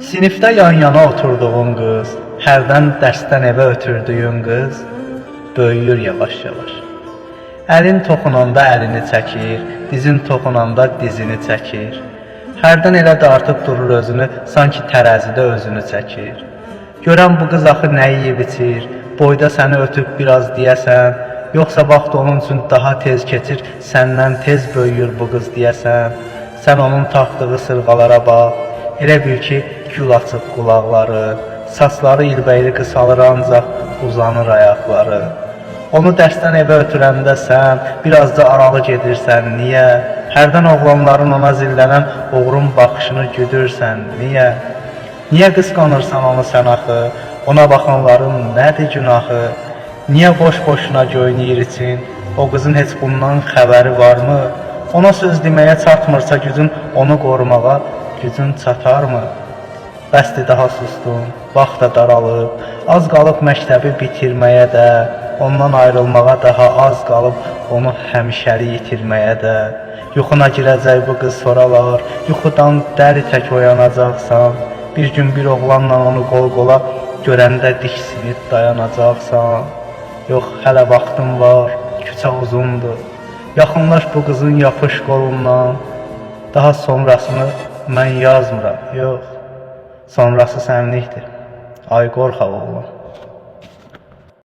Sinifdə yan-yana oturduğun qız, hərdən dərsdən evə ötürdüyün qız böyüyür yavaş-yavaş. Əlin toxunanda əlini çəkir, dizin toxunanda dizini çəkir. Hərdən elə dartıb durur özünü, sanki tərəzidə özünü çəkir. Görən bu qız axı nə yeyib içir, boyda səni ötüb biraz deyəsən, yoxsa vaxt onun üçün daha tez keçir, səndən tez böyüyür bu qız deyəsən. Sən onun taxdığı sırğalara bax, elə bil ki, gül açıb qulaqları, saçları ilbəyli qısalır ancaq uzanır ayaqları. Onu dərsdən evə ötürəndə sən biraz da aralı gedirsən, niyə? Hərdən oğlanların ona zillənən oğrun baxışını güdürsən, niyə? Niyə qısqanırsan onu sən axı? Ona baxanların nədir günahı? Niyə boş-boşuna göynəyir için? O qızın heç bundan xəbəri varmı? Ona söz deməyə çatmırsa gücün, onu qorumağa gücün çatarmı? Bəsdir daha susdum, vaxt da daralıb, az qalıb məktəbi bitirməyə də, ondan ayrılmağa daha az qalıb, onu həmişəli itirməyə də. Yuxuna girəcək bu qız soralar, yuxudan dəri tək oyanacaqsan, bir gün bir oğlanla onu qol-qola görəndə diksinib dayanacaqsan. Yox, hələ vaxtım var, küçə uzundur, yaxınlaş bu qızın yapış qolundan, daha sonrasını mən yazmıram, yox. Sonrası sənlikdir, ay qorxaq oğlan.